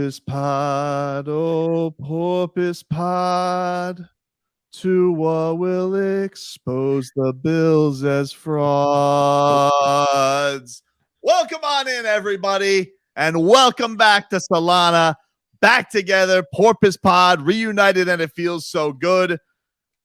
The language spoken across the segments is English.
Porpoise Pod, oh Porpoise Pod, Tua will expose the Bills as frauds. Welcome on in, everybody, and welcome back to Solana. Back together, Porpoise Pod, reunited, and it feels so good.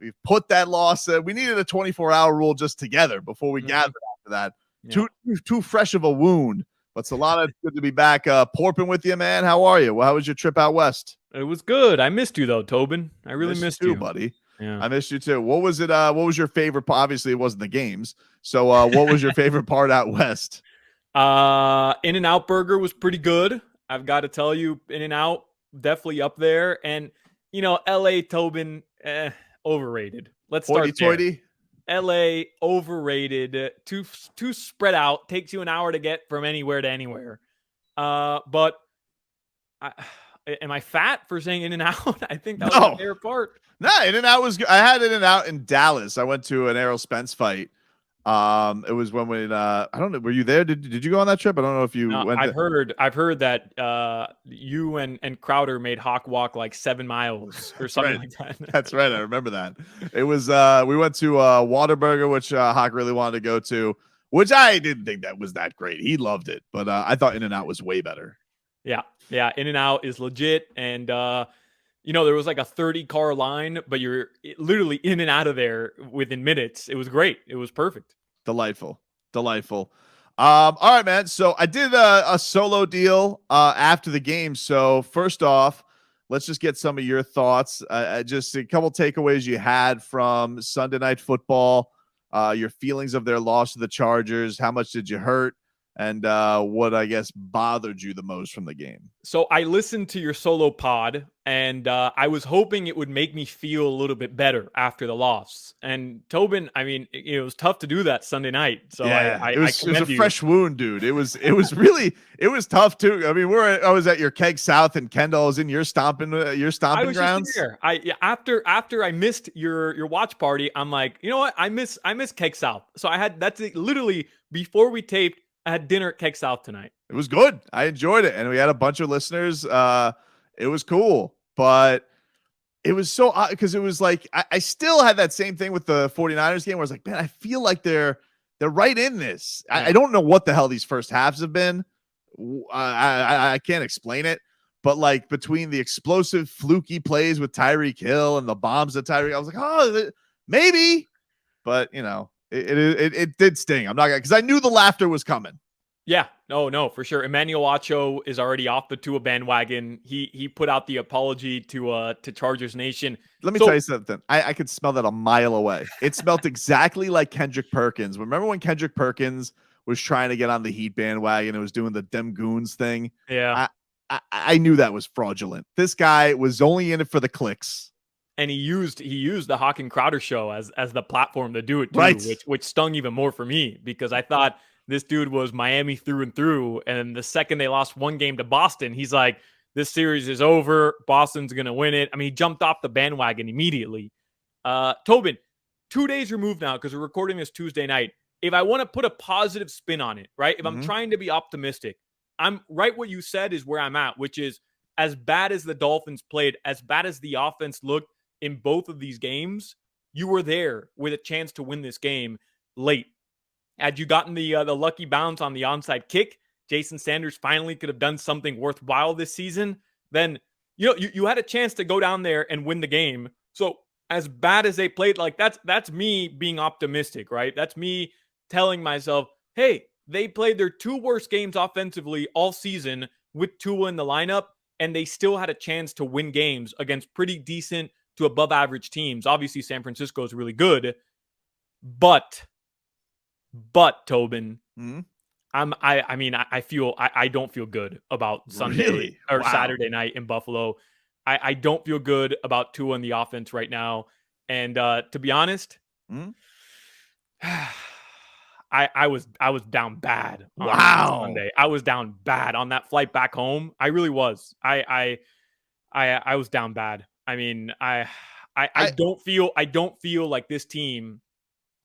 We've put that loss. We needed a 24-hour rule just together before we gathered after that. Yeah. Too fresh of a wound. But Solana, it's good to be back. Porping with you, man. How are you? Well, how was your trip out west? It was good. I missed you though, Tobin. I really missed you, buddy. Yeah. I missed you too. What was it? What was your favorite part? Obviously, it wasn't the games. So, what was your favorite part out west? In-N-Out Burger was pretty good. I've got to tell you, In-N-Out definitely up there. And you know, LA, Tobin, overrated. Let's start there. LA overrated, too spread out, takes you an hour to get from anywhere to anywhere. But am I fat for saying In-N-Out? I think that was my favorite part. No, In-N-Out was good. I had In-N-Out in Dallas. I went to an Errol Spence fight. It was when we I don't know, were you there? Did you go on that trip? I don't know if you went. I've heard that you and Crowder made Hawk walk like 7 miles or something like that. That's right. I remember that. It was we went to Whataburger, which Hawk really wanted to go to, which I didn't think that was that great. He loved it, but I thought In-N-Out was way better. Yeah. In-N-Out is legit, and you know, there was like a 30-car line, but you're literally in and out of there within minutes. It was great. It was perfect. Delightful. All right, man. So I did a solo deal after the game. So first off, let's just get some of your thoughts. Just a couple takeaways you had from Sunday Night Football, your feelings of their loss to the Chargers. How much did you hurt? And what, I guess, bothered you the most from the game? So I listened to your solo pod, and I was hoping it would make me feel a little bit better after the loss. And Tobin, I mean, it was tough to do that Sunday night. So yeah, it was a fresh wound, dude. It was really tough too. I mean, I was at your Keg South and Kendall. I was in your stomping grounds. After I missed your watch party, I'm like, you know what? I miss Keg South. So that's literally before we taped. I had dinner at Keg South tonight. It was good. I enjoyed it. And we had a bunch of listeners. It was cool. But it was so odd because it was like I still had that same thing with the 49ers game where I was like, man, I feel like they're right in this. Yeah. I don't know what the hell these first halves have been. I can't explain it. But like between the explosive, fluky plays with Tyreek Hill and the bombs at Tyreek, I was like, oh, maybe. But, you know. It did sting. I'm not gonna, because I knew the laughter was coming. Yeah, no, for sure. Emmanuel Acho is already off the Tua bandwagon. He put out the apology to Chargers Nation. Let me tell you something. I could smell that a mile away. It smelled exactly like Kendrick Perkins. Remember when Kendrick Perkins was trying to get on the Heat bandwagon and was doing the Dem Goons thing? Yeah, I knew that was fraudulent. This guy was only in it for the clicks. And he used the Hawk and Crowder show as the platform to do it too, right. which stung even more for me because I thought this dude was Miami through and through. And the second they lost one game to Boston, he's like, this series is over. Boston's going to win it. I mean, he jumped off the bandwagon immediately. Tobin, 2 days removed now because we're recording this Tuesday night. If I want to put a positive spin on it, right? If I'm trying to be optimistic, I'm right. What you said is where I'm at, which is as bad as the Dolphins played, as bad as the offense looked, in both of these games, you were there with a chance to win this game late. Had you gotten the lucky bounce on the onside kick, Jason Sanders finally could have done something worthwhile this season, then you had a chance to go down there and win the game. So as bad as they played, like that's me being optimistic, right? That's me telling myself, hey, they played their 2 worst games offensively all season with Tua in the lineup, and they still had a chance to win games against pretty decent to above average teams. Obviously, San Francisco is really good, but Tobin, I don't feel good about Sunday or Saturday night in Buffalo. I don't feel good about Tua in the offense right now. And to be honest, I was down bad on Sunday. I was down bad on that flight back home. I really was. I was down bad. I mean, I don't feel like this team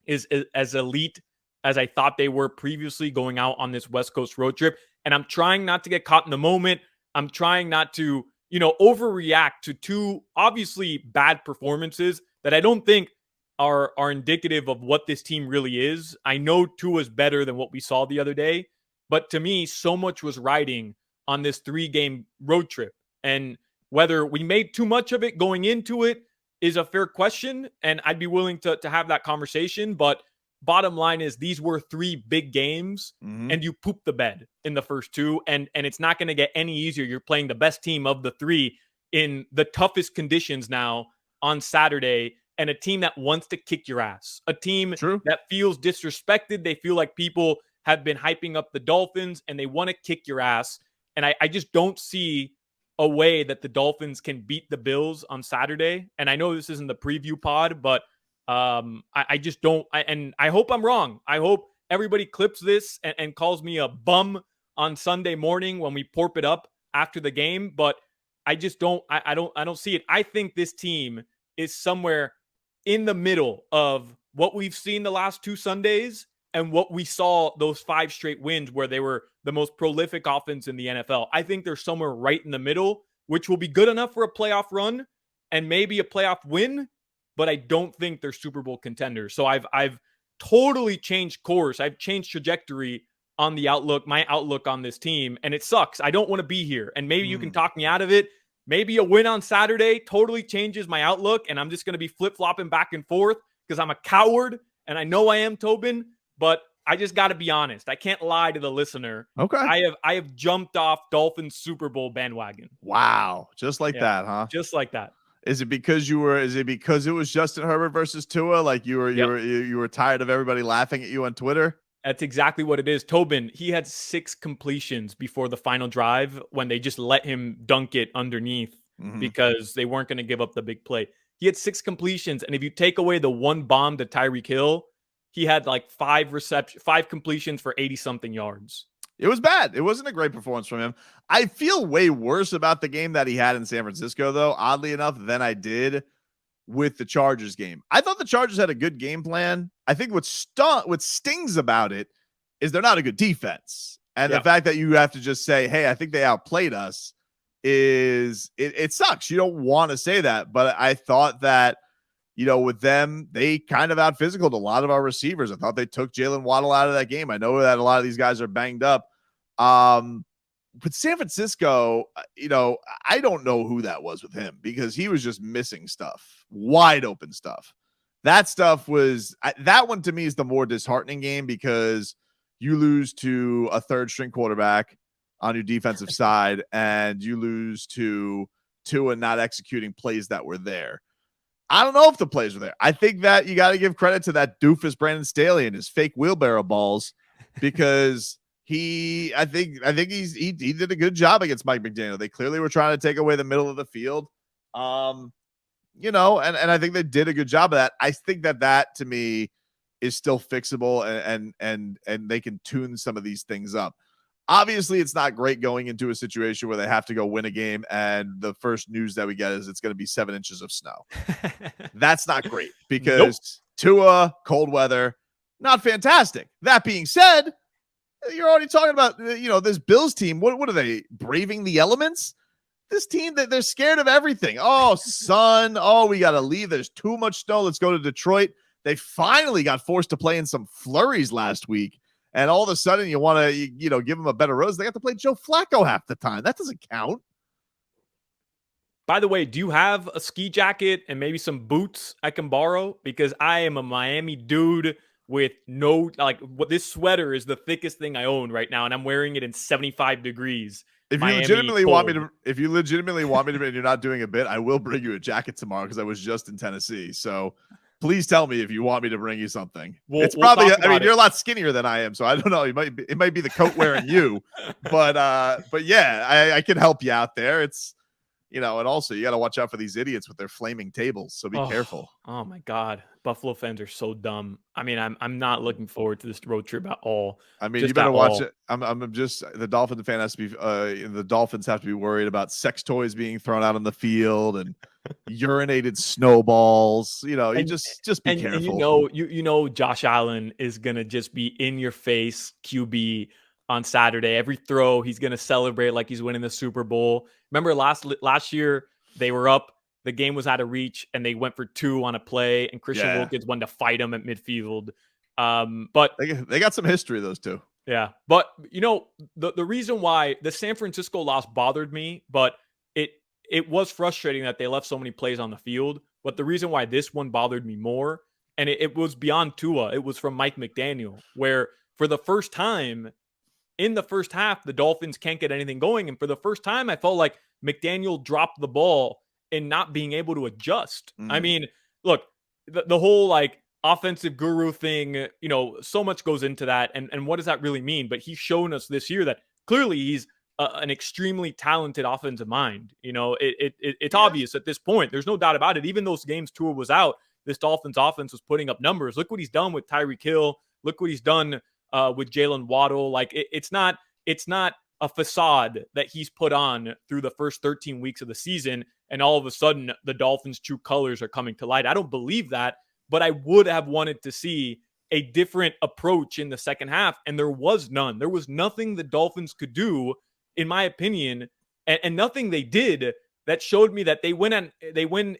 is as elite as I thought they were previously going out on this West Coast road trip. And I'm trying not to get caught in the moment. I'm trying not to, overreact to two obviously bad performances that I don't think are indicative of what this team really is. I know Tua's better than what we saw the other day, but to me, so much was riding on this 3-game road trip. And whether we made too much of it going into it is a fair question, and I'd be willing to have that conversation. But bottom line is these were 3 big games, and you pooped the bed in the first 2, and it's not going to get any easier. You're playing the best team of the 3 in the toughest conditions now on Saturday, and a team that wants to kick your ass, a team that feels disrespected. They feel like people have been hyping up the Dolphins, and they want to kick your ass. And I just don't see a way that the Dolphins can beat the Bills on Saturday. And I know this isn't the preview pod, but I just don't. And I hope I'm wrong. I hope everybody clips this and calls me a bum on Sunday morning when we porp it up after the game. But I just don't. I don't see it. I think this team is somewhere in the middle of what we've seen the last 2 Sundays and what we saw those 5 straight wins where they were the most prolific offense in the NFL. I think they're somewhere right in the middle, which will be good enough for a playoff run and maybe a playoff win, but I don't think they're Super Bowl contenders. So I've totally changed course. I've changed trajectory on the outlook, my outlook on this team, and it sucks. I don't want to be here, and maybe you can talk me out of it. Maybe a win on Saturday totally changes my outlook, and I'm just going to be flip-flopping back and forth because I'm a coward, and I know I am, Tobin, but I just got to be honest. I can't lie to the listener. Okay. I have jumped off Dolphins Super Bowl bandwagon. Wow. Just like that, huh? Just like that. Is it because it was Justin Herbert versus Tua? Like you were tired of everybody laughing at you on Twitter? That's exactly what it is. Tobin, he had 6 completions before the final drive when they just let him dunk it underneath because they weren't going to give up the big play. He had 6 completions, and if you take away the 1 bomb to Tyreek Hill, he had like 5 completions for 80-something yards. It was bad. It wasn't a great performance from him. I feel way worse about the game that he had in San Francisco, though, oddly enough, than I did with the Chargers game. I thought the Chargers had a good game plan. I think what stings about it is they're not a good defense. And the fact that you have to just say, hey, I think they outplayed us it sucks. You don't want to say that, but I thought that, with them, they kind of out-physicaled a lot of our receivers. I thought they took Jalen Waddle out of that game. I know that a lot of these guys are banged up. But San Francisco, I don't know who that was with him because he was just missing stuff, wide open stuff. That stuff that one to me is the more disheartening game because you lose to a 3rd-string quarterback on your defensive side and you lose to Tua not executing plays that were there. I don't know if the plays were there. I think that you got to give credit to that doofus Brandon Staley and his fake wheelbarrow balls because he did a good job against Mike McDaniel. They clearly were trying to take away the middle of the field. And I think they did a good job of that. I think that to me is still fixable and they can tune some of these things up. Obviously, it's not great going into a situation where they have to go win a game, and the first news that we get is it's going to be 7 inches of snow. That's not great because Tua, cold weather, not fantastic. That being said, you're already talking about, this Bills team. What are they, braving the elements? This team, that they're scared of everything. Oh, sun. Oh, we got to leave. There's too much snow. Let's go to Detroit. They finally got forced to play in some flurries last week. And all of a sudden you want to, give them a better rose. They have to play Joe Flacco half the time. That doesn't count. By the way, do you have a ski jacket and maybe some boots I can borrow? Because I am a Miami dude with this sweater is the thickest thing I own right now. And I'm wearing it in 75 degrees. If you legitimately want me to, and you're not doing a bit, I will bring you a jacket tomorrow because I was just in Tennessee. So please tell me if you want me to bring you something. It's probably, you're a lot skinnier than I am, so I don't know. It might be the coat wearing you, but yeah, I can help you out there. It's, and also you got to watch out for these idiots with their flaming tables. So be careful. Oh my God. Buffalo fans are so dumb. I mean, I'm not looking forward to this road trip at all. I mean, you better watch it. I'm just, the Dolphin fan has to be, the Dolphins have to be worried about sex toys being thrown out on the field and urinated snowballs. Just be careful. And Josh Allen is gonna just be in your face QB on Saturday. Every throw, he's going to celebrate like he's winning the Super Bowl. Remember last year, they were up. The game was out of reach, and they went for 2 on a play, and Christian Wilkins went to fight him at midfield. But they got some history, those two. Yeah. But, the reason why the San Francisco loss bothered me, but it was frustrating that they left so many plays on the field. But the reason why this one bothered me more, and it was beyond Tua, it was from Mike McDaniel, where for the first time in the first half, the Dolphins can't get anything going. And for the first time, I felt like McDaniel dropped the ball in not being able to adjust. I mean, look, the whole offensive guru thing, so much goes into that. And what does that really mean? But he's shown us this year that clearly he's an extremely talented offensive mind. It's obvious at this point. There's no doubt about it. Even those games Tua was out, this Dolphins offense was putting up numbers. Look what he's done with Tyreek Hill. Look what he's done with Jalen Waddle. It's not a facade that he's put on through the first 13 weeks of the season, and all of a sudden the Dolphins' true colors are coming to light. I don't believe that, but I would have wanted to see a different approach in the second half, and there was none. There was nothing the Dolphins could do, in my opinion, and nothing they did that showed me that they went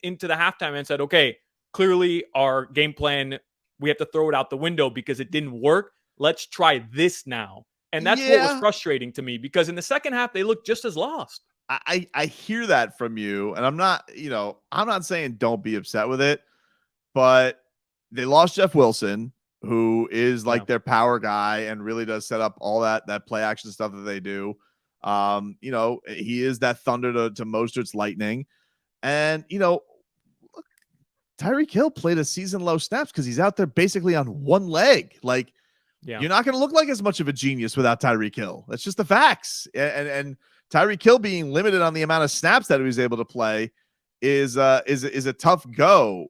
into the halftime and said, okay, clearly our game plan, we have to throw it out the window because it didn't work. Let's try this now. And that's what was frustrating to me, because in the second half, they looked just as lost. I hear that from you, and I'm not saying don't be upset with it, but they lost Jeff Wilson, who is their power guy and really does set up all that play action stuff that they do. He is that thunder to Mostert's lightning. And, look, Tyreek Hill played a season low snaps because he's out there basically on one leg. You're not going to look like as much of a genius without Tyreek Hill. That's just the facts. And Tyreek Hill being limited on the amount of snaps that he was able to play is a tough go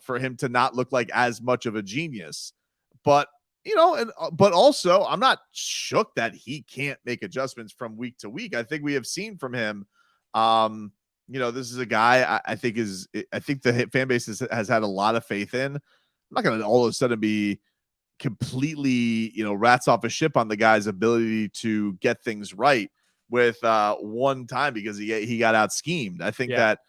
for him to not look like as much of a genius. But but also I'm not shook that he can't make adjustments from week to week. I think we have seen from him. This is a guy I think the fan base has had a lot of faith in. I'm not going to all of a sudden be completely, rats off a ship on the guy's ability to get things right with one time because he got out schemed. I think that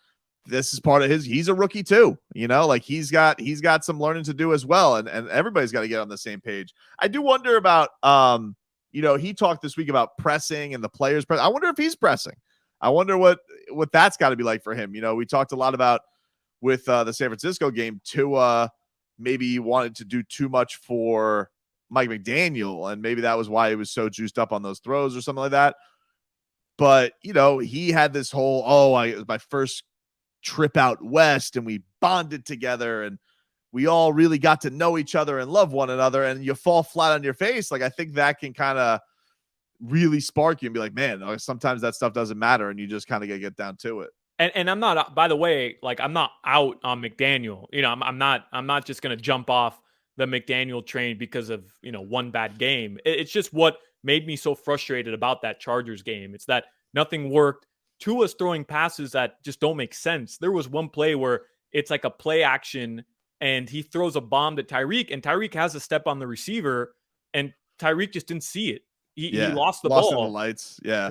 this is part of he's a rookie too, he's got some learning to do as well. And everybody's got to get on the same page. I do wonder about, he talked this week about pressing and the players press. I wonder if he's pressing. I wonder what that's got to be like for him. We talked a lot about with the San Francisco game, Tua maybe wanted to do too much for Mike McDaniel, and maybe that was why he was so juiced up on those throws or something like that. But, he had this whole, it was my first trip out west and we bonded together and we all really got to know each other and love one another, and you fall flat on your face. I think that can kind of really spark you and be like, man, sometimes that stuff doesn't matter, and you just kind of get down to it. And I'm not, by the way, I'm not out on McDaniel. I'm not just going to jump off the McDaniel train because of, one bad game. It's just what made me so frustrated about that Chargers game. It's that nothing worked. Tua's throwing passes that just don't make sense. There was one play where it's like a play action and he throws a bomb to Tyreek, and Tyreek has a step on the receiver and Tyreek just didn't see it. He lost the ball. In the lights. Yeah.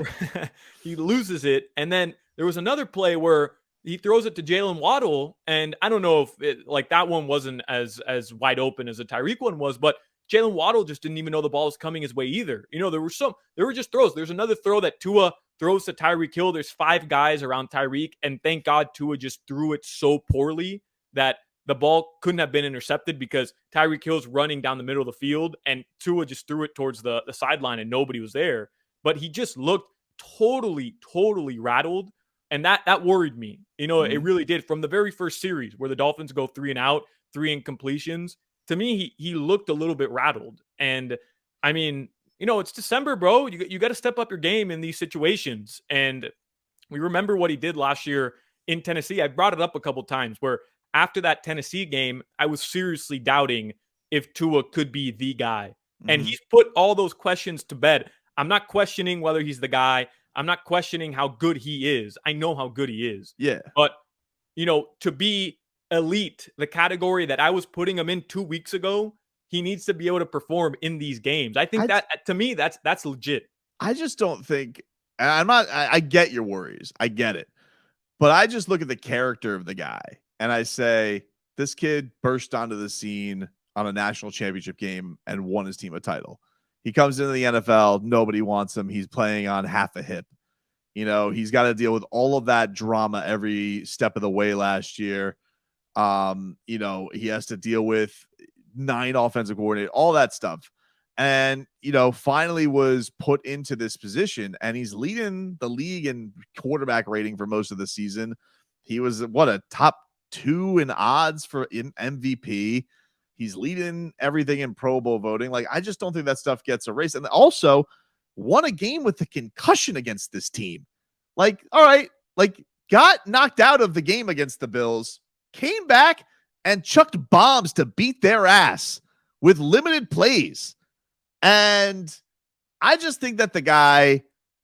He loses it. And then there was another play where he throws it to Jalen Waddle, and I don't know if that one wasn't as wide open as the Tyreek one was, but Jalen Waddle just didn't even know the ball was coming his way either. There were just throws. There's another throw that Tua throws to Tyreek Hill. There's 5 guys around Tyreek, and thank God Tua just threw it so poorly that the ball couldn't have been intercepted because Tyreek Hill's running down the middle of the field, and Tua just threw it towards the sideline and nobody was there. But he just looked totally rattled. And that worried me. It really did. From the very first series where the Dolphins go 3 and out, 3 incompletions, to me, he looked a little bit rattled. And I mean, it's December, bro. You got to step up your game in these situations. And we remember what he did last year in Tennessee. I brought it up a couple times where after that Tennessee game, I was seriously doubting if Tua could be the guy. And he's put all those questions to bed. I'm not questioning whether he's the guy. I'm not questioning how good he is. I know how good he is. Yeah. But, to be elite, the category that I was putting him in 2 weeks ago, he needs to be able to perform in these games. I think that to me, that's legit. I just don't think, and I get your worries. I get it. But I just look at the character of the guy and I say, this kid burst onto the scene on a national championship game and won his team a title. He comes into the NFL. Nobody wants him. He's playing on half a hip. He's got to deal with all of that drama every step of the way last year. He has to deal with 9 offensive coordinators, all that stuff. And, finally was put into this position, and he's leading the league in quarterback rating for most of the season. He was a top 2 in odds for MVP. He's leading everything in Pro Bowl voting. Like, I just don't think that stuff gets erased. And also won a game with a concussion against this team. Like, all right, like got knocked out of the game against the Bills, came back and chucked bombs to beat their ass with limited plays. And I just think that the guy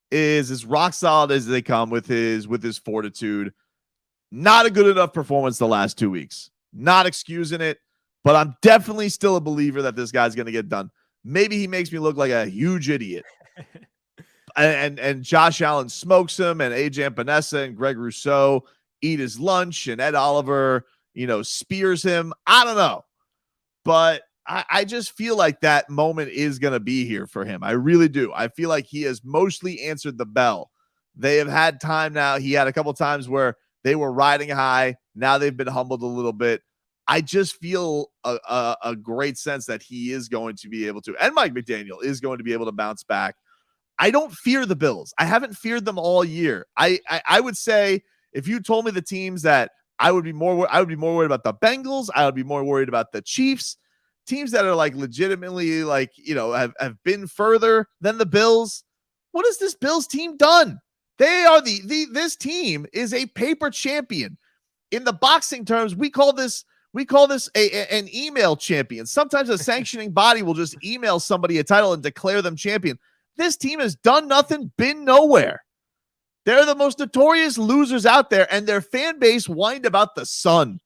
is as rock solid as they come with his fortitude. Not a good enough performance the last 2 weeks. Not excusing it, but I'm definitely still a believer that this guy's going to get done. Maybe he makes me look like a huge idiot. and Josh Allen smokes him, and AJ Epinesa and Greg Rousseau eat his lunch, and Ed Oliver, spears him. I don't know. But I just feel like that moment is going to be here for him. I really do. I feel like he has mostly answered the bell. They have had time now. He had a couple times where they were riding high. Now they've been humbled a little bit. I just feel a great sense that he is going to be able to, and Mike McDaniel is going to be able to bounce back. I don't fear the Bills. I haven't feared them all year. I would say if you told me the teams that I would be more worried about the Bengals. I would be more worried about the Chiefs. Teams that are like legitimately like, have been further than the Bills. What has this Bills team done? They are this team is a paper champion. In the boxing terms, we call this an email champion. Sometimes a sanctioning body will just email somebody a title and declare them champion. This team has done nothing, been nowhere. They're the most notorious losers out there, and their fan base whined about the sun.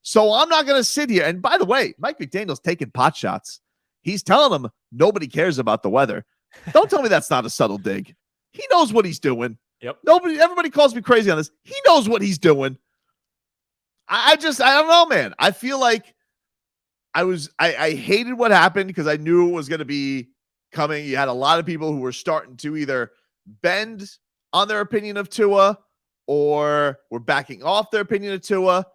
So I'm not going to sit here. And by the way, Mike McDaniel's taking pot shots. He's telling them nobody cares about the weather. Don't tell me that's not a subtle dig. He knows what he's doing. Yep. Everybody calls me crazy on this. He knows what he's doing. I don't know, man. I feel like I hated what happened because I knew it was going to be coming. You had a lot of people who were starting to either bend on their opinion of Tua or were backing off their opinion of Tua.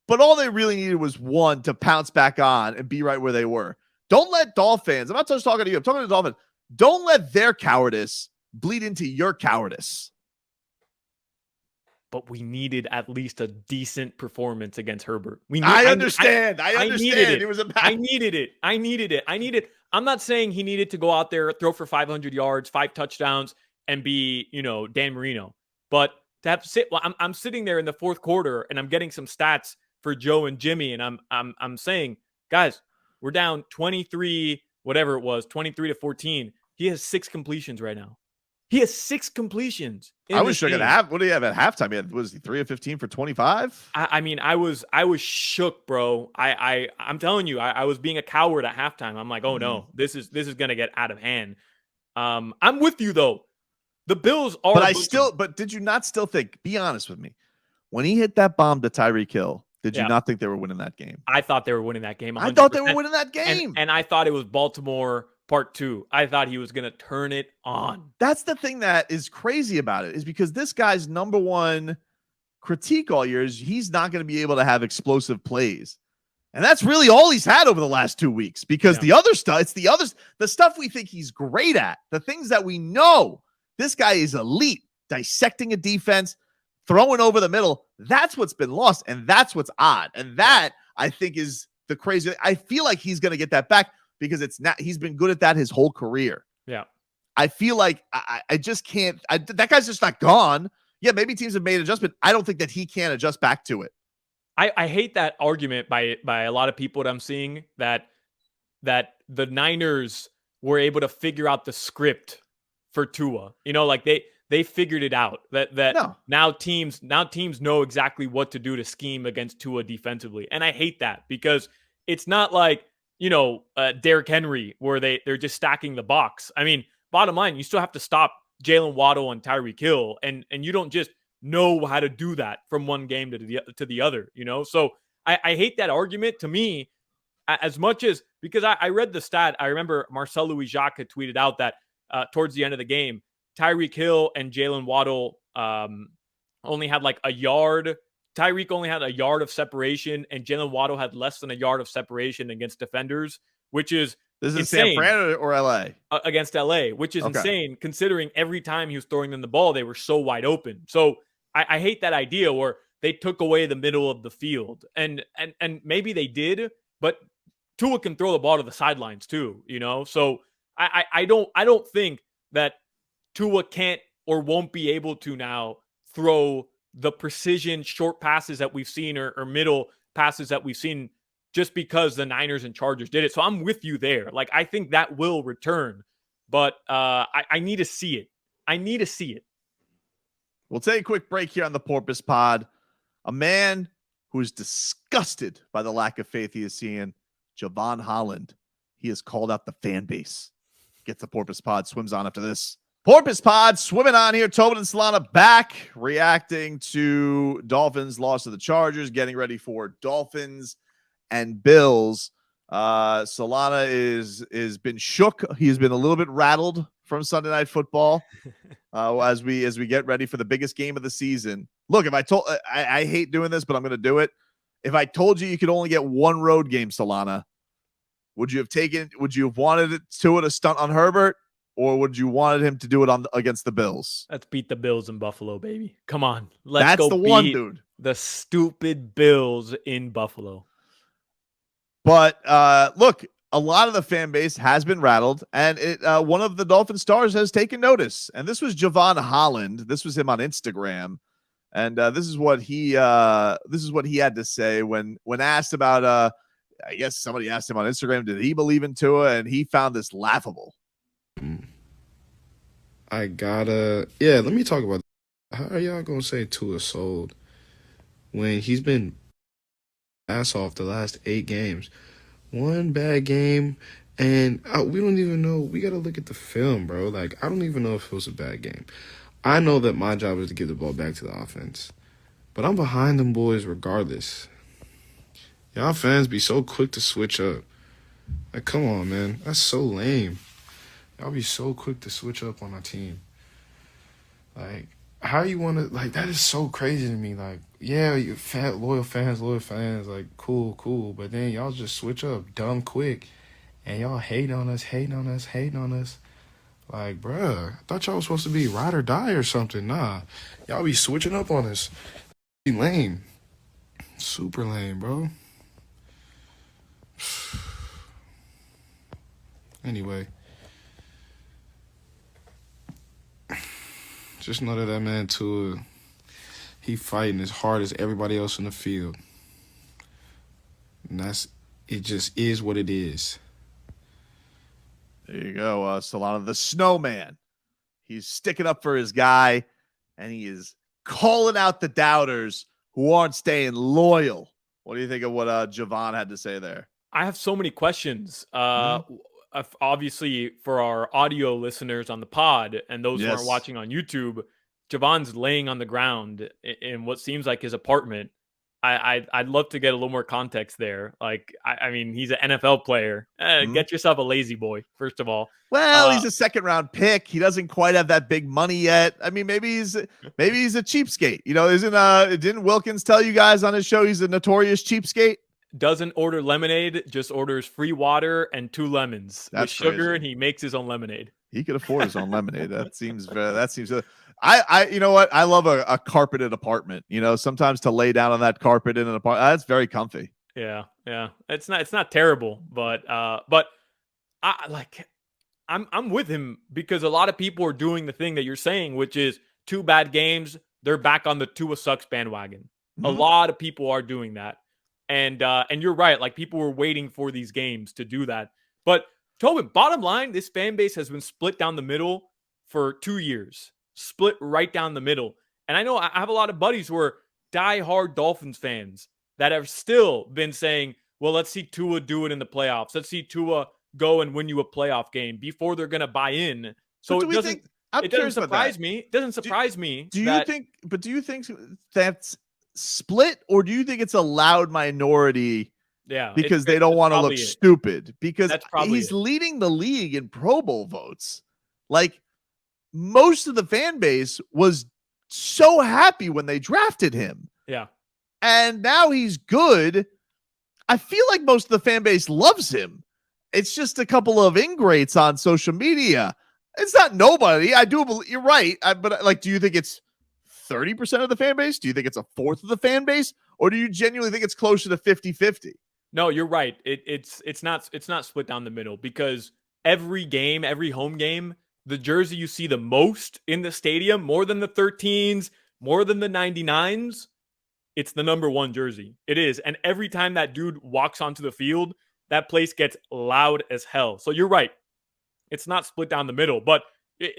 But all they really needed was one to pounce back on and be right where they were. Don't let Dolphins, I'm not just talking to you, I'm talking to Dolphins. Don't let their cowardice bleed into your cowardice. But we needed at least a decent performance against Herbert. I understand. I needed it. It was I needed it. I'm not saying he needed to go out there, throw for 500 yards, 5 touchdowns, and be, Dan Marino. But to have to sit, I'm sitting there in the fourth quarter and I'm getting some stats for Joe and Jimmy, and I'm saying, guys, we're down 23, whatever it was, 23 to 14. He has 6 completions right now. He has 6 completions. I was shook at half. What do you have at halftime? He had, was he 3 of 15 for 25? I mean, I was shook, bro. I'm telling you, I was being a coward at halftime. I'm like, oh no, this is gonna get out of hand. I'm with you though. The Bills are, but did you not still think? Be honest with me. When he hit that bomb to Tyreek Hill, did you not think they were winning that game? I thought they were winning that game. 100%. I thought they were winning that game. And I thought it was Baltimore part 2. I thought he was going to turn it on. That's the thing that is crazy about it, is because this guy's number one critique all year is he's not going to be able to have explosive plays. And that's really all he's had over the last 2 weeks, because the other stuff, the stuff we think he's great at, the things that we know this guy is elite, dissecting a defense, throwing over the middle. That's what's been lost. And that's what's odd. And that, I think, is the crazy. I feel like he's going to get that back because he's been good at that his whole career. Yeah. I feel like I just can't. That guy's just not gone. Yeah, maybe teams have made an adjustment. I don't think that he can adjust back to it. I hate that argument by a lot of people that I'm seeing that the Niners were able to figure out the script for Tua. Like they figured it out now teams know exactly what to do to scheme against Tua defensively. And I hate that because it's not like Derrick Henry, where they're just stacking the box. I mean, bottom line, you still have to stop Jalen Waddle and Tyreek Hill, and you don't just know how to do that from one game to the other. So I hate that argument. To me, as much as, because I read the stat, I remember Marcel Louis Jacques had tweeted out that towards the end of the game, Tyreek Hill and Jalen Waddle only had like a yard. Tyreek only had a yard of separation, and Jalen Waddle had less than a yard of separation against defenders, which is This is insane. San Fran or LA? Against LA, which is insane considering every time he was throwing them the ball, they were so wide open. So I hate that idea where they took away the middle of the field, and maybe they did, but Tua can throw the ball to the sidelines too, So I don't think that Tua can't or won't be able to now throw the precision short passes that we've seen or middle passes that we've seen just because the Niners and Chargers did it. So I'm with you there. Like, I think that will return, but I need to see it. I need to see it. We'll take a quick break here on the Porpoise Pod. A man who is disgusted by the lack of faith he is seeing, Jevon Holland. He has called out the fan base. Gets the Porpoise Pod, swims on after this. Porpoise Pod swimming on here. Tobin and Solana back, reacting to Dolphins' loss to the Chargers, getting ready for Dolphins and Bills. Solana is been shook. He's been a little bit rattled from Sunday Night Football as we get ready for the biggest game of the season. Look, if I hate doing this, but I'm going to do it. If I told you could only get one road game, Solana, would you have wanted it to stunt on Herbert, or would you wanted him to do it against the Bills? Let's beat the Bills in Buffalo, baby. Come on. Let's That's go the beat one, dude. The stupid Bills in Buffalo. But look, a lot of the fan base has been rattled, and one of the Dolphin stars has taken notice. And this was Jevon Holland. This was him on Instagram, and this is what he had to say when asked about. I guess somebody asked him on Instagram, did he believe in Tua, and he found this laughable. Let me talk about that. How are y'all gonna say Tua sold when he's been ass off the last 8 games? One bad game, and we don't even know. We got to look at the film, bro. Like, I don't even know if it was a bad game. I know that my job is to give the ball back to the offense, but I'm behind them boys regardless. Y'all fans be so quick to switch up. Like, come on, man. That's so lame. Y'all be so quick to switch up on our team. Like, how you want to, like, that is so crazy to me. Like, yeah, you loyal fans, like, cool. But then y'all just switch up dumb quick, and y'all hate on us. Like, bruh, I thought y'all was supposed to be ride or die or something. Nah, y'all be switching up on us. Be lame. Super lame, bro. Anyway. Just know that man Tua, he fighting as hard as everybody else in the field. And it just is what it is. There you go, Solana, the snowman. He's sticking up for his guy, and he is calling out the doubters who aren't staying loyal. What do you think of what Jevon had to say there? I have so many questions. Obviously, for our audio listeners on the pod and those who aren't watching on YouTube, Jevon's laying on the ground in what seems like his apartment. I'd love to get a little more context there. Like, I mean, he's an NFL player. Get yourself a lazy boy, first of all. Well, he's a second-round pick. He doesn't quite have that big money yet. I mean, maybe he's a cheapskate. Didn't Wilkins tell you guys on his show he's a notorious cheapskate? Doesn't order lemonade, just orders free water and 2 lemons with sugar, crazy. And he makes his own lemonade. He could afford his own lemonade. That seems. You know what? I love a carpeted apartment. Sometimes to lay down on that carpet in an apartment, that's very comfy. Yeah. It's not terrible, but I'm with him because a lot of people are doing the thing that you're saying, which is 2 bad games, they're back on the Tua sucks bandwagon. Mm-hmm. A lot of people are doing that. And you're right. Like, people were waiting for these games to do that. But Tobin, bottom line, this fan base has been split down the middle for 2 years, split right down the middle. And I know I have a lot of buddies who are diehard Dolphins fans that have still been saying, well, let's see Tua do it in the playoffs. Let's see Tua go and win you a playoff game before they're going to buy in. So it doesn't surprise me. It doesn't surprise me. Do you think that's split, or do you think it's a loud minority? Yeah, because they don't want to look stupid. Because he's leading the league in Pro Bowl votes. Like, most of the fan base was so happy when they drafted him. Yeah. And now he's good. I feel like most of the fan base loves him. It's just a couple of ingrates on social media. It's not nobody. I do believe you're right. But like, do you think it's 30% of the fan base? Do you think it's a fourth of the fan base? Or do you genuinely think it's closer to 50-50? No, you're right. It's not split down the middle, because every game, every home game, the jersey you see the most in the stadium, more than the 13s, more than the 99s, it's the number one jersey. It is. And every time that dude walks onto the field, that place gets loud as hell. So you're right. It's not split down the middle, but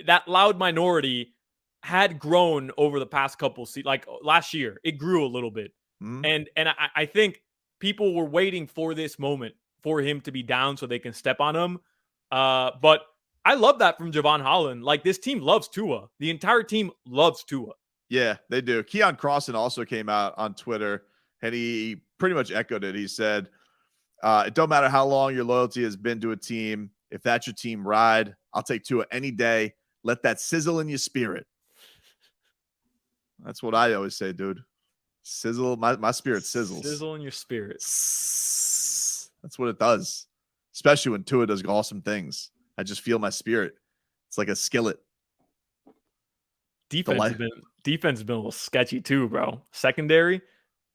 that loud minority had grown over the past couple seasons. Like last year, it grew a little bit. And I think people were waiting for this moment for him to be down so they can step on him. But I love that from Jevon Holland. Like, this team loves Tua. The entire team loves Tua. Yeah, they do. Keon Crossan also came out on Twitter, and he pretty much echoed it. He said, it don't matter how long your loyalty has been to a team. If that's your team ride, I'll take Tua any day. Let that sizzle in your spirit. That's what I always say, dude. Sizzle, my spirit sizzles. Sizzle in your spirit. That's what it does. Especially when Tua does awesome things. I just feel my spirit. It's like a skillet. Defense has been a little sketchy too, bro. Secondary,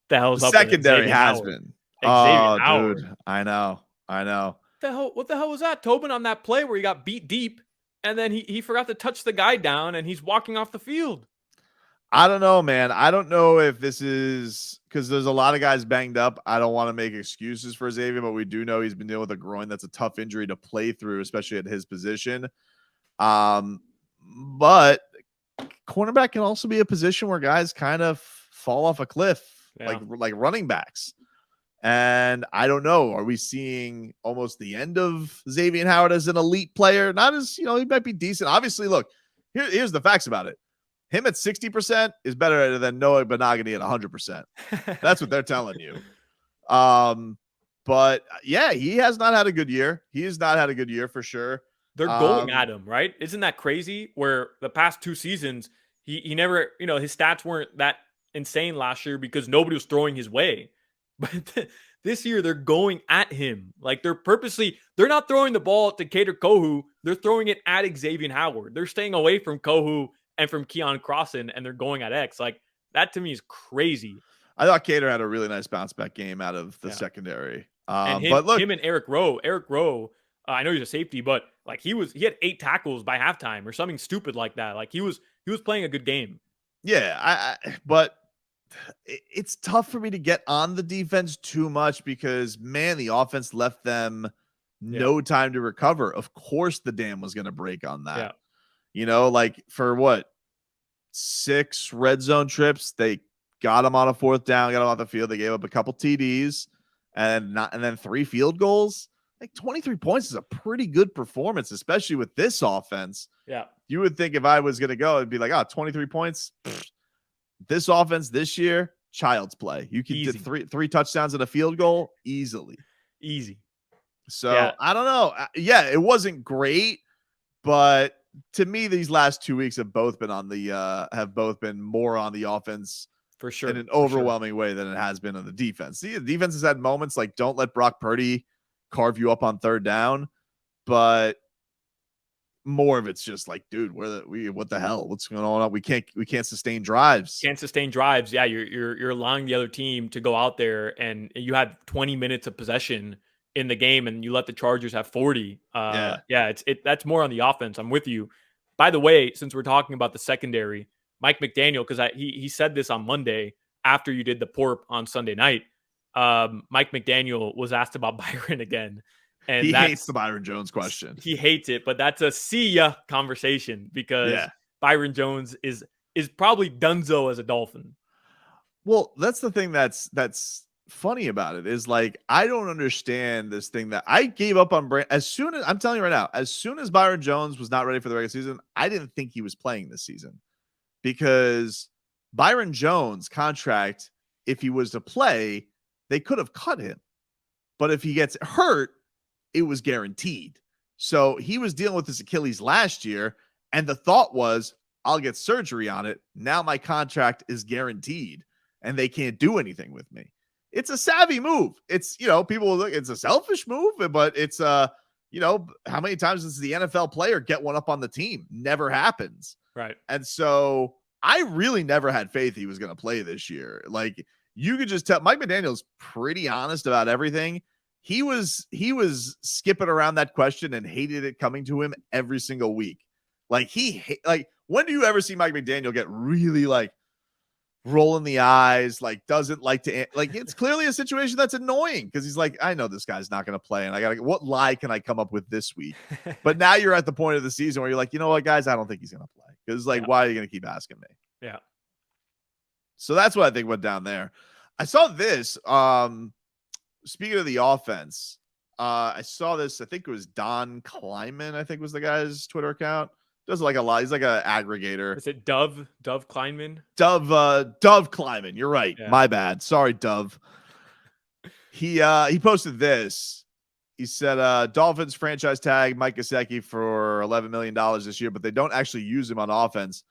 the hell's up? Secondary has been. Oh, dude, I know. What the hell was that? Tobin on that play where he got beat deep, and then he forgot to touch the guy down, and he's walking off the field. I don't know, man. I don't know if this is because there's a lot of guys banged up. I don't want to make excuses for Xavier, but we do know he's been dealing with a groin. That's a tough injury to play through, especially at his position. But cornerback can also be a position where guys kind of fall off a cliff, like running backs. And I don't know. Are we seeing almost the end of Xavier Howard as an elite player? Not as, he might be decent. Obviously, look, here's the facts about it. Him at 60% is better than Noah Benogany at 100%. That's what they're telling you. But yeah, he has not had a good year. He has not had a good year for sure. They're going at him, right? Isn't that crazy? Where the past two seasons, he never, his stats weren't that insane last year because nobody was throwing his way. But this year, they're going at him. Like, they're not throwing the ball to Kader Kohu. They're throwing it at Xavier Howard. They're staying away from Kohu and from Keon Crossan, and they're going at X. Like, that to me is crazy. I thought Kader had a really nice bounce back game out of the secondary. And him and Eric Rowe, I know he's a safety, but like he had 8 tackles by halftime or something stupid like that. Like he was playing a good game. Yeah, but it's tough for me to get on the defense too much because, man, the offense left them no time to recover. Of course the dam was going to break on that. Yeah. Like for 6 red zone trips, they got them on a 4th down, got them off the field. They gave up a couple TDs and then 3 field goals. Like 23 points is a pretty good performance, especially with this offense. Yeah. You would think if I was going to go, it'd be like, 23 points. This offense this year, child's play. You can get 3 touchdowns and a field goal easily. Easy. So I don't know. Yeah, it wasn't great, but to me, these last 2 weeks have both been more on the offense for sure in an overwhelming way than it has been on the defense. See, the defense has had moments like don't let Brock Purdy carve you up on 3rd down, but more of it's just like, dude, what the hell? What's going on? We can't sustain drives. Yeah, you're allowing the other team to go out there and you had 20 minutes of possession in the game and you let the Chargers have 40. That's more on the offense. I'm with you. By the way, since we're talking about the secondary, Mike McDaniel, because he said this on Monday after you did the Porp on Sunday night. Mike McDaniel was asked about Byron again. And he hates the Byron Jones question. He hates it, but that's a see ya conversation because Byron Jones is probably donezo as a Dolphin. Well, that's the thing that's funny about it is like I don't understand this thing that I gave up on as soon as I'm telling you right now, as soon as Byron Jones was not ready for the regular season, I didn't think he was playing this season because Byron Jones' contract, if he was to play, they could have cut him. But if he gets hurt, it was guaranteed. So he was dealing with his Achilles last year, and the thought was, I'll get surgery on it. Now my contract is guaranteed, and they can't do anything with me. It's a savvy move. It's, people will look, it's a selfish move, but it's, how many times does the NFL player get one up on the team? Never happens. Right. And so I really never had faith he was going to play this year. Like, you could just tell Mike McDaniel's pretty honest about everything. He was skipping around that question and hated it coming to him every single week. Like when do you ever see Mike McDaniel get really like rolling the eyes, like doesn't like to, like, it's clearly a situation that's annoying because he's like, I know this guy's not going to play, and what lie can I come up with this week? But now you're at the point of the season where you're like, you know what, guys, I don't think he's going to play because why are you going to keep asking me? Yeah. So that's what I think went down there. I saw this. Speaking of the offense, I saw this. I think it was Don Kleiman, I think was the guy's Twitter account. Does like a lot. He's like an aggregator. Is it Dove Kleinman? Dove Kleiman. You're right. Yeah. My bad. Sorry, Dove. He posted this. He said, Dolphins franchise tag Mike Gesicki for $11 million this year, but they don't actually use him on offense.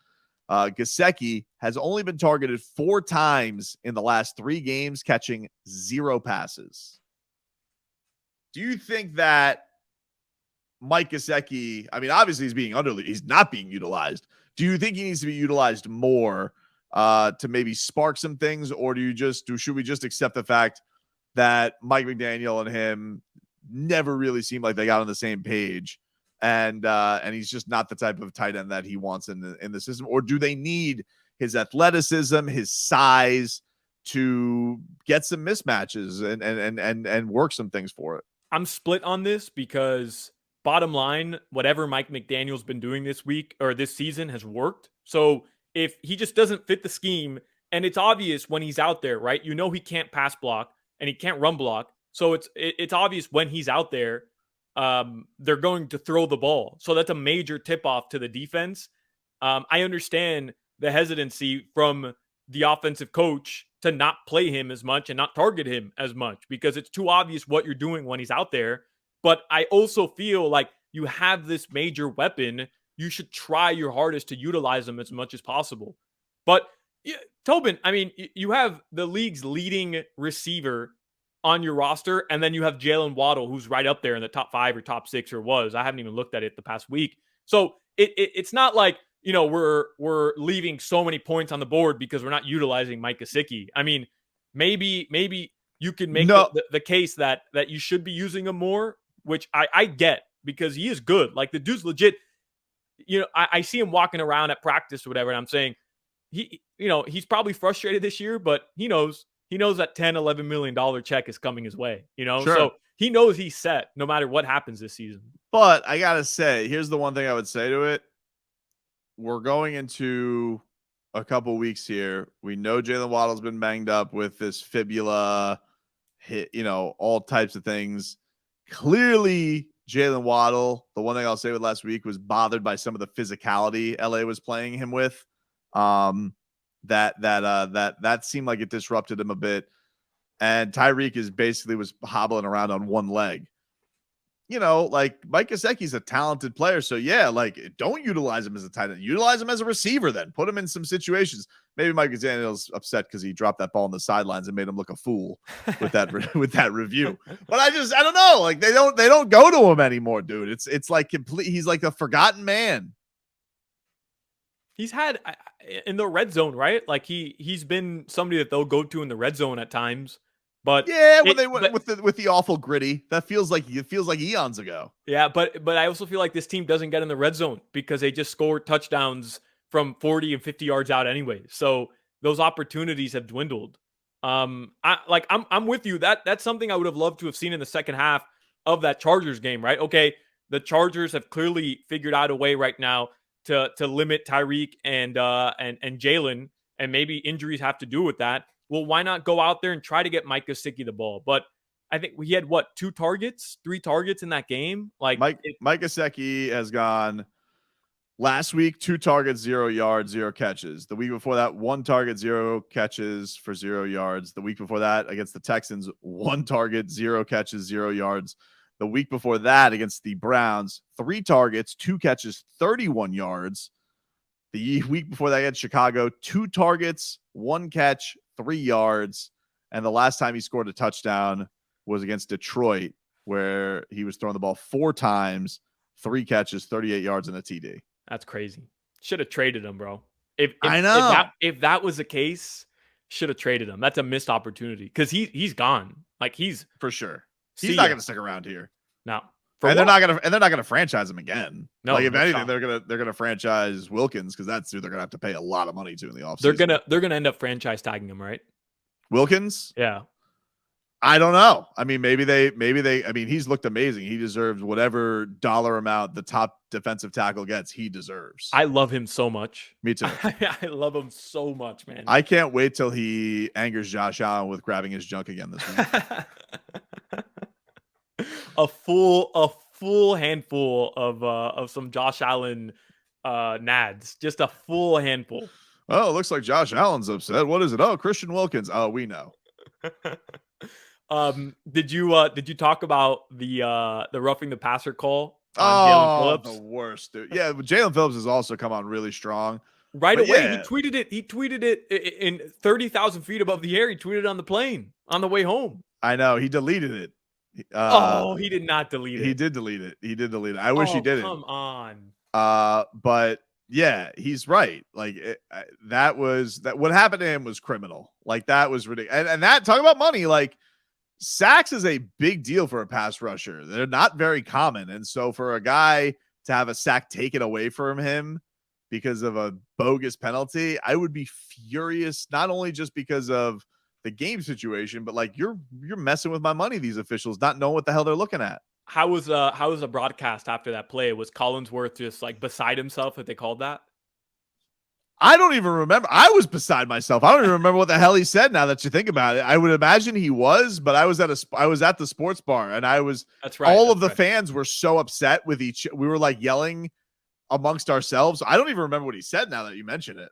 Gesicki has only been targeted 4 times in the last 3 games, catching 0 passes. Do you think that Mike Gesicki, I mean, obviously he's not being utilized. Do you think he needs to be utilized more to maybe spark some things, or should we just accept the fact that Mike McDaniel and him never really seemed like they got on the same page? And he's just not the type of tight end that he wants in the system, or do they need his athleticism, his size to get some mismatches and work some things for it? I'm split on this because bottom line, whatever Mike McDaniel's been doing this week or this season has worked. So if he just doesn't fit the scheme, and it's obvious when he's out there, right? He can't pass block and he can't run block. So it's obvious when he's out there, they're going to throw the ball. So that's a major tip off to the defense. I understand the hesitancy from the offensive coach to not play him as much and not target him as much because it's too obvious what you're doing when he's out there. But I also feel like you have this major weapon. You should try your hardest to utilize them as much as possible. But Tobin, I mean, you have the league's leading receiver on your roster, and then you have Jalen Waddle, who's right up there in the top 5 or top 6 or was. I haven't even looked at it the past week. So it's not like, we're leaving so many points on the board because we're not utilizing Mike Gesicki. I mean, maybe you can make the case that you should be using him more, which I get because he is good. Like the dude's legit. I see him walking around at practice or whatever, and I'm saying he's probably frustrated this year, but he knows that $10-11 million check is coming his way, Sure. So he knows he's set no matter what happens this season. But I got to say, here's the one thing I would say to it. We're going into a couple weeks here. We know Jalen Waddle's been banged up with this fibula hit, all types of things. Clearly, Jalen Waddle, the one thing I'll say with last week, was bothered by some of the physicality LA was playing him with. That seemed like it disrupted him a bit. And Tyreek was hobbling around on one leg. Like Mike Gesicki's a talented player. So yeah, like don't utilize him as a tight end. Utilize him as a receiver then. Put him in some situations. Maybe Mike McDaniel's upset because he dropped that ball on the sidelines and made him look a fool with that with that review. But I don't know. Like they don't go to him anymore, dude. It's like he's like a forgotten man. He's had in the red zone, right? Like he's been somebody that they'll go to in the red zone at times. But yeah, when they went with the awful gritty, it feels like eons ago. Yeah, but I also feel like this team doesn't get in the red zone because they just score touchdowns from 40 and 50 yards out anyway. So those opportunities have dwindled. I'm with you. That's something I would have loved to have seen in the second half of that Chargers game, right? Okay, the Chargers have clearly figured out a way right now to limit Tyreek and Jalen, and maybe injuries have to do with that. well, why not go out there and try to get Mike Gesicki the ball? But I think he had what, 3 targets in that game. Like Mike Gesicki has gone last week 2 targets, 0 yards, 0 catches. The week before that, 1 target, 0 catches for 0 yards. The week before that against the Texans, 1 target, 0 catches, 0 yards. The week before that against the Browns, 3 targets, 2 catches, 31 yards. The week before that against Chicago, 2 targets, 1 catch, 3 yards. And the last time he scored a touchdown was against Detroit, where he was throwing the ball 4 times, 3 catches, 38 yards, and a TD. That's crazy. Should have traded him, bro. I know. If that was the case, should have traded him. That's a missed opportunity because he's gone. Like he's for sure. He's not going to stick around here. No. And they're not gonna franchise him again. No, like if anything, they're gonna franchise Wilkins because that's who they're gonna have to pay a lot of money to in the offseason. They're gonna end up franchise tagging him, right? Wilkins? Yeah. I don't know. I mean, maybe they. I mean, he's looked amazing. He deserves whatever dollar amount the top defensive tackle gets. He deserves. I love him so much. Me too. I love him so much, man. I can't wait till he angers Josh Allen with grabbing his junk again this week. a full handful of some Josh Allen nads. Just a full handful. Oh, it looks like Josh Allen's upset. What is it? Oh, Christian Wilkins. Oh, we know. Did you talk about the roughing the passer call on Jalen Phillips? The worst, dude. Yeah, but Jalen Phillips has also come on really strong. Right away, yeah. He tweeted it in 30,000 feet above the air. He tweeted it on the plane on the way home. I know. He deleted it. He did not delete it. He did delete it. I wish he didn't. Come on. But yeah, he's right. Like that. What happened to him was criminal. Like that was ridiculous. And that, talk about money. Like sacks is a big deal for a pass rusher. They're not very common. And so for a guy to have a sack taken away from him because of a bogus penalty, I would be furious. Not only just because of the game situation, but like you're messing with my money. These officials not knowing what the hell they're looking at. How was the broadcast after that play? Was Collinsworth just like beside himself that they called that? I don't even remember. I was beside myself. I don't even remember what the hell he said now that you think about it. I would imagine he was, but I was at the sports bar and that's right. All of the fans were so upset with we were like yelling amongst ourselves. I don't even remember what he said now that you mention it.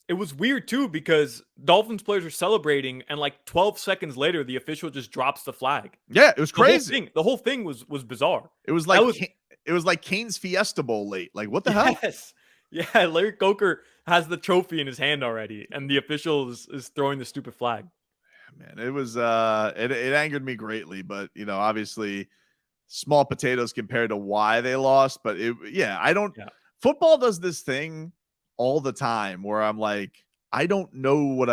It was weird too because Dolphins players are celebrating, and like 12 seconds later, the official just drops the flag. Yeah, it was crazy. The whole thing was bizarre. It was like Kane's Fiesta Bowl late. Like what the hell? Yes, yeah. Larry Coker has the trophy in his hand already, and the official is throwing the stupid flag. Man, it was it angered me greatly, but obviously small potatoes compared to why they lost. But football does this thing all the time where I'm like, I don't know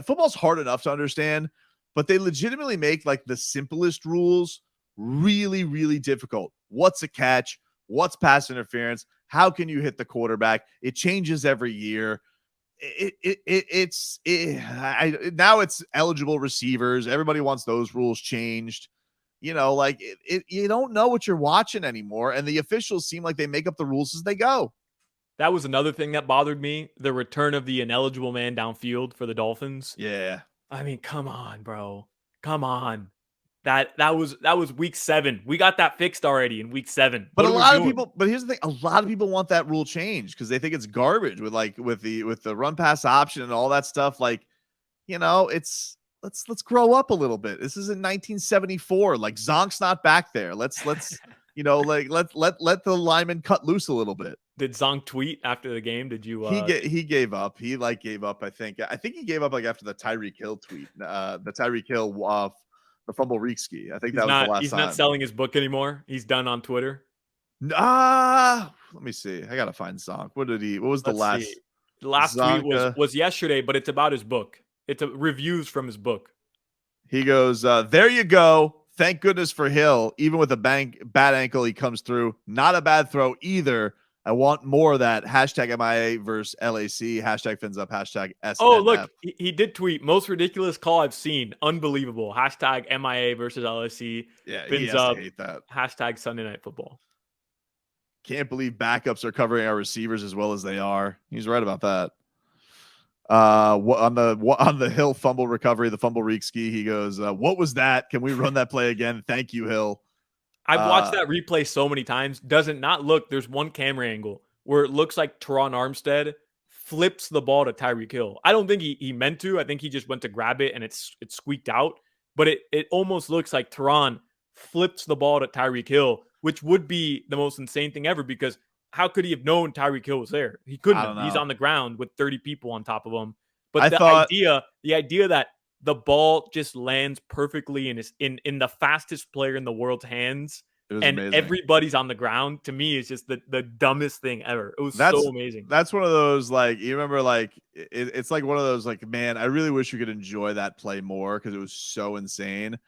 football's hard enough to understand, but they legitimately make like the simplest rules really, really difficult. What's a catch? What's pass interference? How can you hit the quarterback? It changes every year. Now it's eligible receivers. Everybody wants those rules changed. You don't know what you're watching anymore. And the officials seem like they make up the rules as they go. That was another thing that bothered me. The return of the ineligible man downfield for the Dolphins. Yeah. I mean, come on, bro. Come on. That was week 7. We got that fixed already in week 7. But here's the thing. A lot of people want that rule changed because they think it's garbage with the run pass option and all that stuff. Like, it's let's grow up a little bit. This isn't 1974. Like Zonk's not back there. Let's let the lineman cut loose a little bit. Did Zonk tweet after the game? Did you? He gave up. He gave up. I think he gave up like after the Tyreek Hill tweet. The Tyreek Hill the fumble Reekski. I think that was the last time. He's not selling his book anymore. He's done on Twitter. Let me see. I gotta find Zonk. What was the last? See. The last tweet was yesterday, but it's about his book. It's reviews from his book. He goes, there you go. Thank goodness for Hill. Even with a bad ankle, he comes through. Not a bad throw either. I want more of that. Hashtag MIA versus LAC. Hashtag fins up. Hashtag SNF. Oh, look. He did tweet. Most ridiculous call I've seen. Unbelievable. Hashtag MIA versus LAC. Yeah, fins up. Hate that. Hashtag Sunday Night Football. Can't believe backups are covering our receivers as well as they are. He's right about that. on the Hill fumble recovery, the fumble reek ski, he goes, what was that? Can we run that play again? Thank you, Hill. I've watched that replay so many times. Does it not look? There's one camera angle where it looks like Teron Armstead flips the ball to Tyreek Hill. I don't think he meant to. I think he just went to grab it and it squeaked out. But it almost looks like Teron flips the ball to Tyreek Hill, which would be the most insane thing ever, because how could he have known Tyreek Hill was there? He couldn't have. He's on the ground with 30 people on top of him. But the idea that the ball just lands perfectly and is in the fastest player in the world's hands, and amazing. Everybody's on the ground, to me is just the dumbest thing ever. It was so amazing. That's one of those, like, you remember, like, it's like one of those, like, man, I really wish you could enjoy that play more because it was so insane.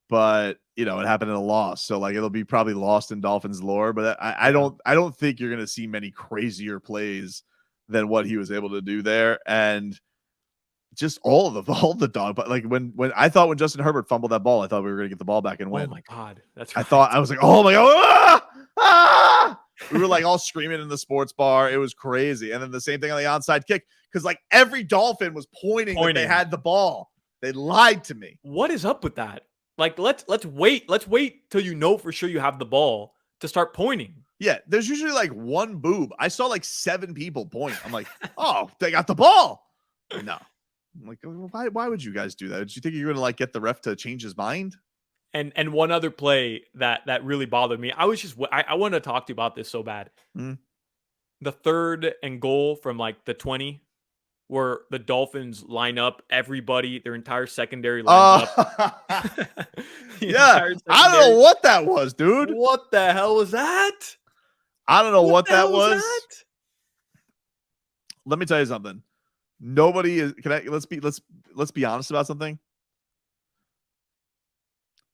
But it happened in a loss, so like it'll be probably lost in Dolphins lore. But I don't think you're gonna see many crazier plays than what he was able to do there, and just all the dog. But like when I thought when Justin Herbert fumbled that ball, I thought we were gonna get the ball back and win. Oh my god, that's right. I was like, oh my god, we were like all screaming in the sports bar. It was crazy. And then the same thing on the onside kick, because like every Dolphin was pointing that they had the ball. They lied to me. What is up with that? Like, let's wait. Let's wait till you know for sure you have the ball to start pointing. Yeah, there's usually like one boob. I saw like 7 people point. I'm like, oh, they got the ball. No. I'm like, why would you guys do that? Did you think you're going to like get the ref to change his mind? And one other play that really bothered me. I wanted to talk to you about this so bad. Mm. The 3rd and goal from like the 20, where the Dolphins line up everybody, their entire secondary lines up. Yeah, I don't know what that was, dude. What the hell was that? I don't know what that was. Let me tell you something. Nobody is. Let's be honest about something.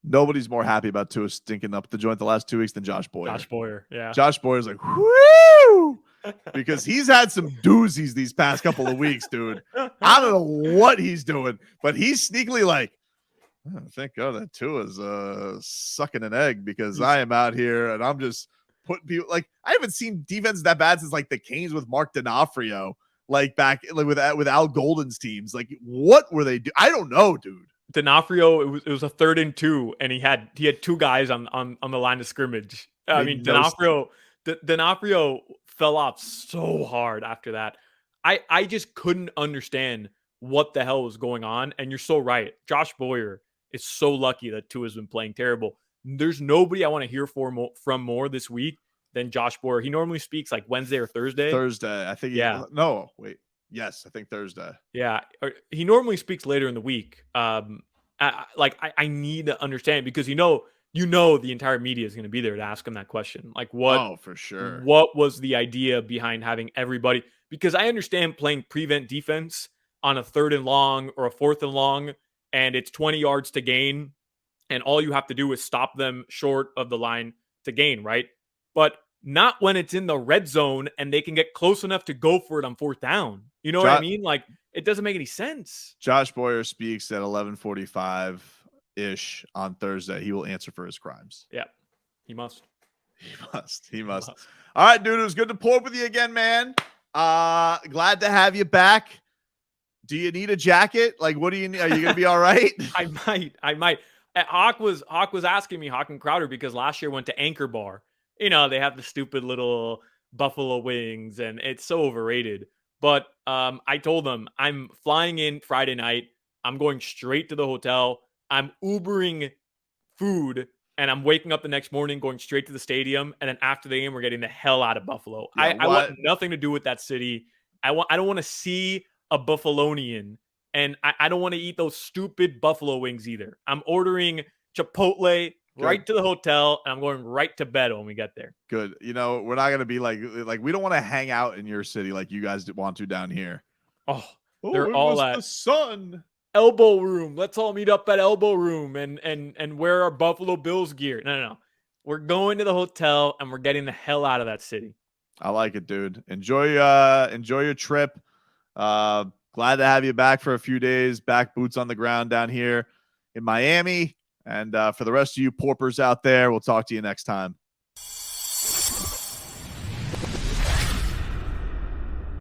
Nobody's more happy about Tua stinking up the joint the last 2 weeks than Josh Boyer. Josh Boyer, yeah. Josh Boyer's like, whoo! Because he's had some doozies these past couple of weeks, dude. I don't know what he's doing, but he's sneakily like, oh, thank God that Tua's sucking an egg, because I am out here and I'm just putting people, like, I haven't seen defense that bad since like the Canes with Mark D'Onofrio, like back like with Al Golden's teams. Like, what were they doing? I don't know, dude. D'Onofrio, it was a 3rd and 2, and he had 2 guys on the line of scrimmage. I mean, D'Onofrio fell off so hard after that. I just couldn't understand what the hell was going on. And you're so right. Josh Boyer is so lucky that Tua's been playing terrible. There's nobody I want to hear from more this week than Josh Boyer. He normally speaks like Wednesday or Thursday. Thursday, I think. No, wait. Yes, I think Thursday. Yeah, he normally speaks later in the week. I need to understand, because you know the entire media is going to be there to ask him that question. Like, what? Oh, for sure. What was the idea behind having everybody? Because I understand playing prevent defense on a 3rd and long or a 4th and long, and it's 20 yards to gain, and all you have to do is stop them short of the line to gain, right? But not when it's in the red zone and they can get close enough to go for it on 4th down. You know what I mean? Like, it doesn't make any sense. Josh Boyer speaks at 11:45-ish on Thursday. He will answer for his crimes. Yeah, he must. He must. All right, dude. It was good to pull up with you again, man. Glad to have you back. Do you need a jacket? Like, what do you need? Are you going to be all right? I might. Hawk was asking me, Hawk and Crowder, because last year went to Anchor Bar. They have the stupid little buffalo wings, and it's so overrated. But I told them I'm flying in Friday night. I'm going straight to the hotel. I'm Ubering food, and I'm waking up the next morning, going straight to the stadium. And then after the game, we're getting the hell out of Buffalo. Yeah, I want nothing to do with that city. I don't want to see a Buffalonian, and I don't want to eat those stupid buffalo wings either. I'm ordering Chipotle right to the hotel, and I'm going right to bed when we get there. Good. We're not going to be like we don't want to hang out in your city like you guys want to down here. Oh, they're all at the sun. Elbow Room. Let's all meet up at Elbow Room and wear our Buffalo Bills gear. No. We're going to the hotel, and we're getting the hell out of that city. I like it, dude. Enjoy your trip. Glad to have you back for a few days. Back boots on the ground down here in Miami. And for the rest of you porpers out there, we'll talk to you next time.